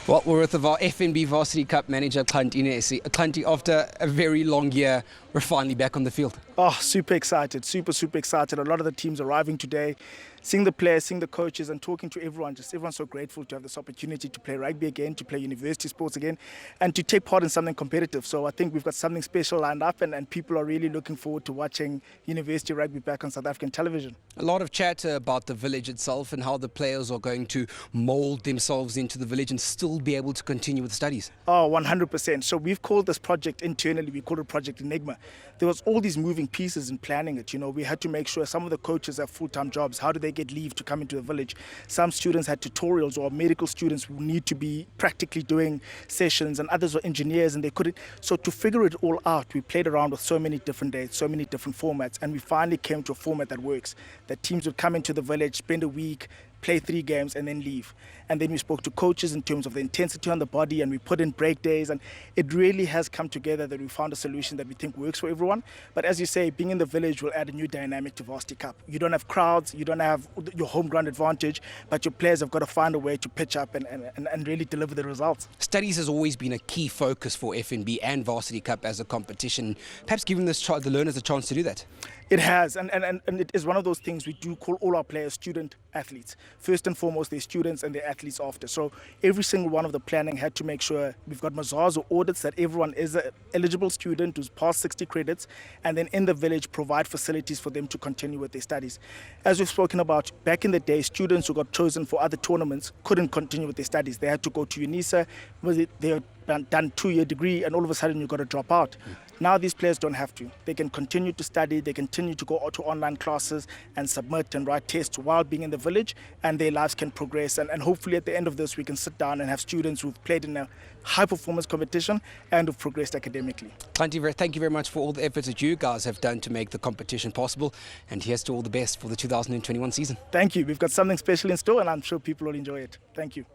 Well, we're with the FNB Varsity Cup manager, Xhanti-Lomzi Nesi. Xhanti, after a very long year, we're finally back on the field. Oh, super excited, super excited. A lot of the teams arriving today, seeing the players, seeing the coaches and talking to everyone. Just everyone's so grateful to have this opportunity to play rugby again, to play university sports again, and to take part in something competitive. So I think we've got something special lined up and people are really looking forward to watching university rugby back on South African television. A lot of chat about the village itself and how the players are going to mould themselves into the village and still be able to continue with studies. Oh, 100%. So we've called this project internally, we call it Project Enigma. There was all these moving pieces in planning it. You know, we had to make sure some of the coaches have full-time jobs. How do they get leave to come into the village? Some students had tutorials, or medical students who need to be practically doing sessions, and others were engineers and they couldn't. So to figure it all out, we played around with so many different dates, so many different formats, and we finally came to a format that works. That teams would come into the village, spend a week, play 3 games and then leave. And then we spoke to coaches in terms of the intensity on the body, and we put in break days, and it really has come together that we found a solution that we think works for everyone. But as you say, being in the village will add a new dynamic to Varsity Cup. You don't have crowds, you don't have your home ground advantage, but your players have got to find a way to pitch up and really deliver the results. Studies has always been a key focus for FNB and Varsity Cup as a competition. Perhaps giving the learners a chance to do that. It has, and it is one of those things we do call all our players student athletes. First and foremost, they're students and they're athletes after. So every single one of the planning had to make sure we've got mazars or audits that everyone is an eligible student who's passed 60 credits, and then in the village provide facilities for them to continue with their studies. As we've spoken about, back in the day, students who got chosen for other tournaments couldn't continue with their studies. They had to go to UNISA, they had done 2-year degree, and all of a sudden you've got to drop out. Now these players don't have to. They can continue to study, they continue to go to online classes and submit and write tests while being in the village, and their lives can progress. And hopefully at the end of this we can sit down and have students who've played in a high performance competition and who've progressed academically. Thank you very much for all the efforts that you guys have done to make the competition possible, and here's to all the best for the 2021 season. Thank you. We've got something special in store and I'm sure people will enjoy it. Thank you.